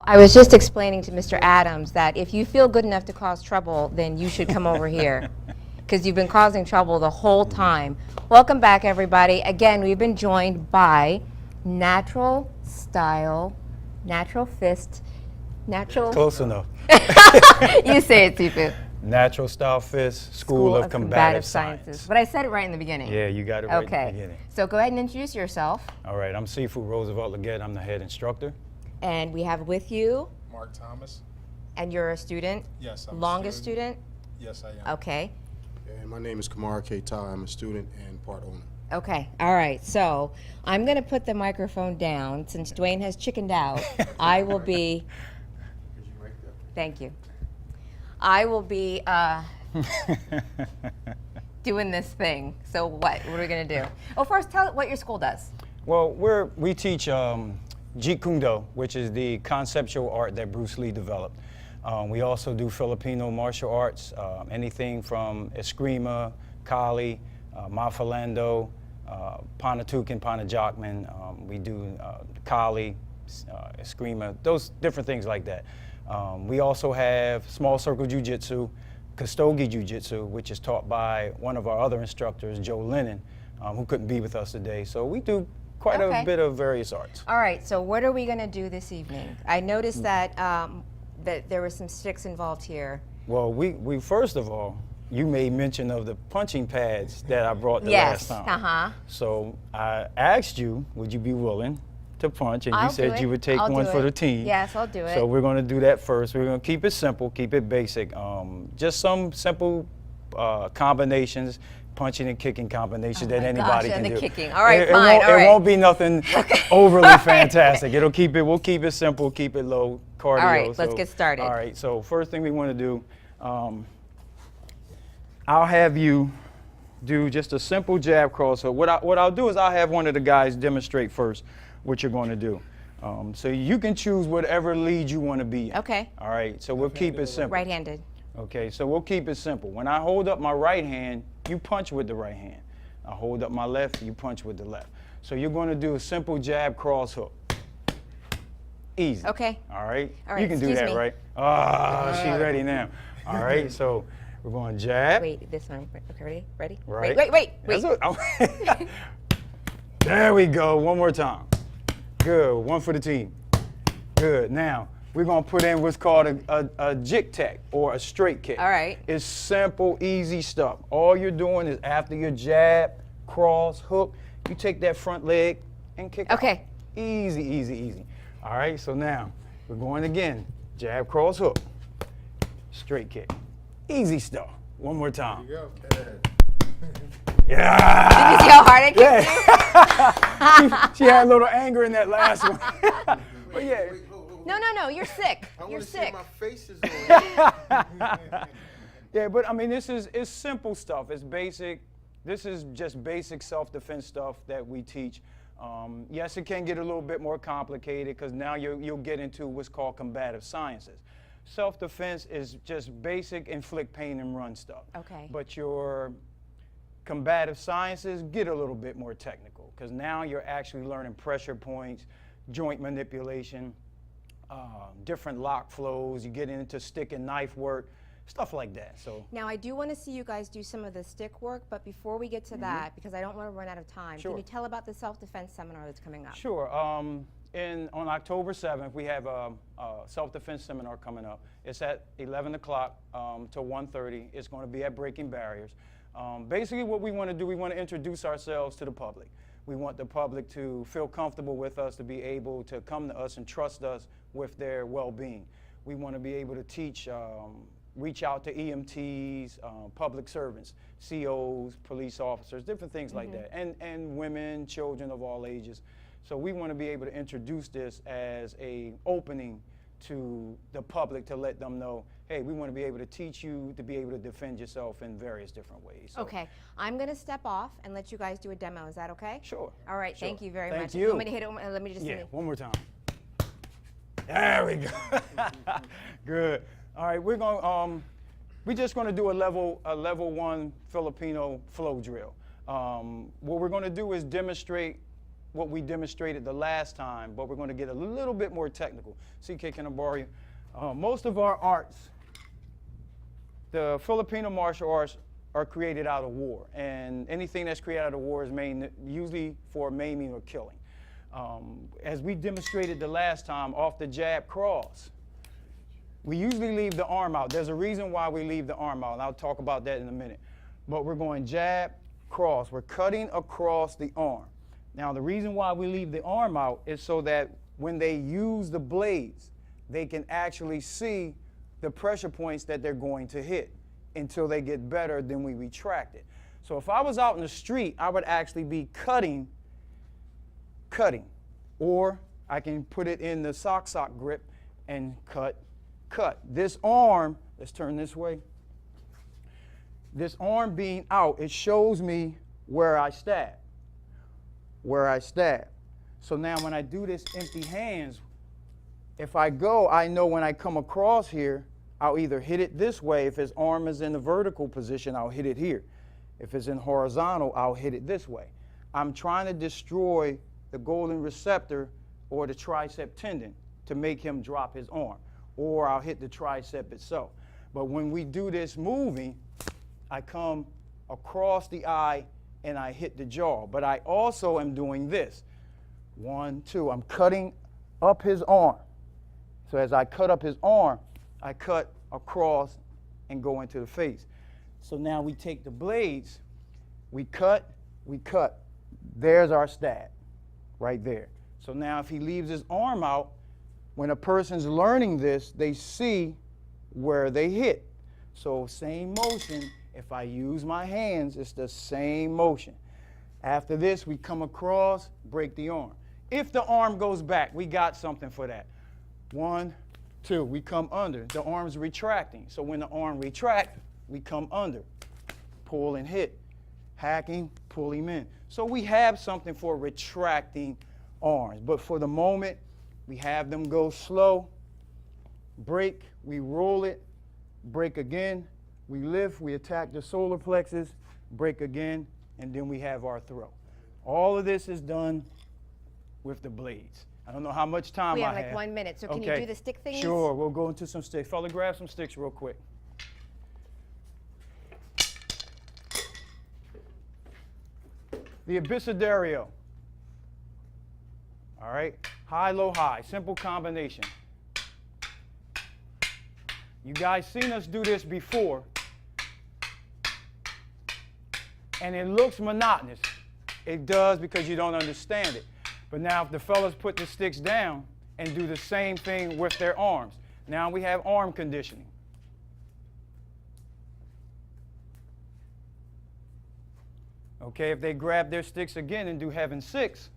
I was just explaining to Mr. Adams that if you feel good enough to cause trouble, then you should come over here, because you've been causing trouble the whole time. Welcome back, everybody. Again, we've been joined by Natural Style, Natural Fist, Natural... Close enough. You say it, Tipu. Natural Style Fist, School of Combative Sciences. But I said it right in the beginning. Yeah, you got it right in the beginning. So go ahead and introduce yourself. All right, I'm Seafood Roosevelt Leggett. I'm the head instructor. And we have with you... Mark Thomas. And you're a student? Yes, I'm Longest a student. Yes, I am. Okay. And my name is Kamara Keita. I'm a student and part owner. Okay, all right. So I'm going to put the microphone down. Since Dwayne has chickened out, I will be... Thank you. I will be doing this thing. So what are we going to do? Oh, first, tell what your school does. Well, we teach Jeet Kune Do, which is the conceptual art that Bruce Lee developed. We also do Filipino martial arts, anything from Eskrima, Kali, Mafalando, Panatukan, Panajakman. We do Kali, Eskrima, those different things like that. We also have small circle jiu-jitsu, Kostogi jiu-jitsu, which is taught by one of our other instructors, Joe Lennon, who couldn't be with us today. So we do quite a bit of various arts. All right, so what are we going to do this evening? I noticed that that there were some sticks involved here. Well, we first of all, you made mention of the punching pads that I brought the last time. Uh-huh. So I asked you, would you be willing to punch, and you said you would take one for the team. Yes, I'll do it. So we're going to do that first. We're going to keep it simple, keep it basic. Just some simple combinations, punching and kicking combinations that anybody can do. And the kicking. All right, fine. It won't be nothing overly fantastic. We'll keep it simple, keep it low, cardio. All right, let's get started. All right, so first thing we want to do, I'll have you do just a simple jab cross hook. What I'll do is I'll have one of the guys demonstrate first what you're going to do. So you can choose whatever lead you want to be in. Okay. All right, so we'll keep it simple. Right-handed. Okay, so we'll keep it simple. When I hold up my right hand, you punch with the right hand. I hold up my left, you punch with the left. So you're going to do a simple jab cross hook. Easy. Okay. All right. All right, You can do that, right? Ah, she's ready now. All right, so we're going jab. Wait, this one. Okay, ready? Ready? Right. Wait. There we go. One more time. Good. One for the team. Good. Now, we're going to put in what's called a jig tech or a straight kick. All right. It's simple, easy stuff. All you're doing is after your jab, cross, hook, you take that front leg and kick out. Easy, easy, easy. All right, so now we're going again. Jab, cross, hook, straight kick. Easy stuff. One more time. There you go. Yeah. Did you see how hard I kicked you? She had a little anger in that last one. But yeah. No, you're sick. You're sick. My face is on. Yeah, but I mean, it's simple stuff. It's basic. This is just basic self-defense stuff that we teach. Yes, it can get a little bit more complicated because now you'll get into what's called combative sciences. Self-defense is just basic inflict pain and run stuff. Okay. But your combative sciences get a little bit more technical because now you're actually learning pressure points, joint manipulation, different lock flows. You get into stick and knife work, stuff like that. So now I do want to see you guys do some of the stick work, but before we get to that, because I don't want to run out of time, can you tell about the self-defense seminar that's coming up? Sure. On October 7th, we have a self-defense seminar coming up. It's at 11 o'clock to 1:30. It's going to be at Breaking Barriers. Basically, what we want to do, we want to introduce ourselves to the public. We want the public to feel comfortable with us, to be able to come to us and trust us with their well-being. We want to be able to teach, reach out to EMTs, public servants, COs, police officers, different things like that, and women, children of all ages. So we want to be able to introduce this as an opening to the public to let them know, hey, we want to be able to teach you to be able to defend yourself in various different ways. So. Okay, I'm going to step off and let you guys do a demo. Is that okay? Sure. All right, sure. Thank you very much. Thank you. You want me to hit it? Let me just one more time. There we go. Good. All right, we're just going to do a level 1 Filipino flow drill. What we're going to do is demonstrate what we demonstrated the last time, but we're going to get a little bit more technical. CK, can I borrow you? Most of our arts, the Filipino martial arts, are created out of war, and anything that's created out of war is usually for maiming or killing. As we demonstrated the last time, off the jab cross, we usually leave the arm out. There's a reason why we leave the arm out, and I'll talk about that in a minute. But we're going jab, cross. We're cutting across the arm. Now, the reason why we leave the arm out is so that when they use the blades, they can actually see the pressure points that they're going to hit until they get better, then we retract it. So if I was out in the street, I would actually be cutting, or I can put it in the sock grip and cut. This arm, let's turn this way. This arm being out, it shows me where I stab. So now when I do this empty hands, if I go, I know when I come across here, I'll either hit it this way. If his arm is in the vertical position, I'll hit it here. If it's in horizontal, I'll hit it this way. I'm trying to destroy the golden receptor or the tricep tendon to make him drop his arm, or I'll hit the tricep itself. But when we do this moving, I come across the eye and I hit the jaw. But I also am doing this. 1, 2, I'm cutting up his arm. So as I cut up his arm, I cut across and go into the face. So now we take the blades, we cut. There's our stab right there. So now if he leaves his arm out, when a person's learning this, they see where they hit. So same motion, if I use my hands, it's the same motion. After this, we come across, break the arm. If the arm goes back, we got something for that. 1, 2, we come under. The arm's retracting. So when the arm retracts, we come under. Pull and hit. Hacking, pull him in. So we have something for retracting arms. But for the moment, we have them go slow, break, we roll it, break again, we lift, we attack the solar plexus, break again, and then we have our throw. All of this is done with the blades. I don't know how much time I have. We have like 1 minute, so can you do the stick things? Sure, we'll go into some sticks. Fella, grab some sticks real quick. The abecedario. All right, high, low, high, simple combination. You guys seen us do this before, and it looks monotonous. It does because you don't understand it. But now if the fellas put the sticks down and do the same thing with their arms, now we have arm conditioning. Okay, if they grab their sticks again and do heaven 6,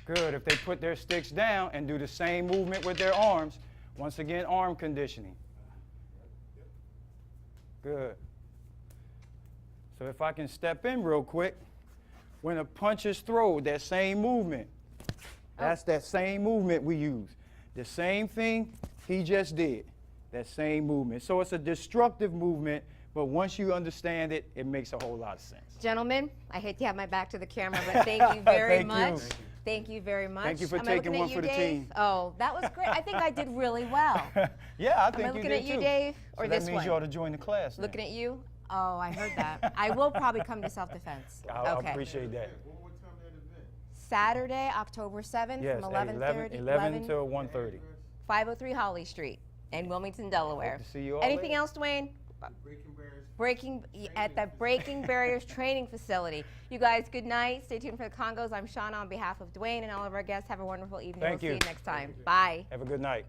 good. If they put their sticks down and do the same movement with their arms, once again, arm conditioning. Good. So if I can step in real quick, when a punch is thrown, that same movement, that's that same movement we use. The same thing he just did, that same movement. So it's a destructive movement, but once you understand it, it makes a whole lot of sense. Gentlemen, I hate to have my back to the camera, but thank you very much. Thank you very much. Thank you for Am I taking looking one at for you, the Dave? team. Oh, that was great. I think I did really well. Yeah, I think Am I you looking did at you, too. Dave, or So this that means one? you ought to join the class. Looking at you? Oh, I heard that. I will probably come to self-defense. I appreciate that. What time that event? Saturday, October 7th Yes, from 11 to 1:30. 503 Holly Street in Wilmington, Delaware. Hope to see you all Anything later. else, Dwayne? At the Breaking Barriers Training Facility. You guys, good night. Stay tuned for the Congos. I'm Shauna on behalf of Dwayne and all of our guests. Have a wonderful evening. Thank We'll you. see you next time. Bye. Have a good night.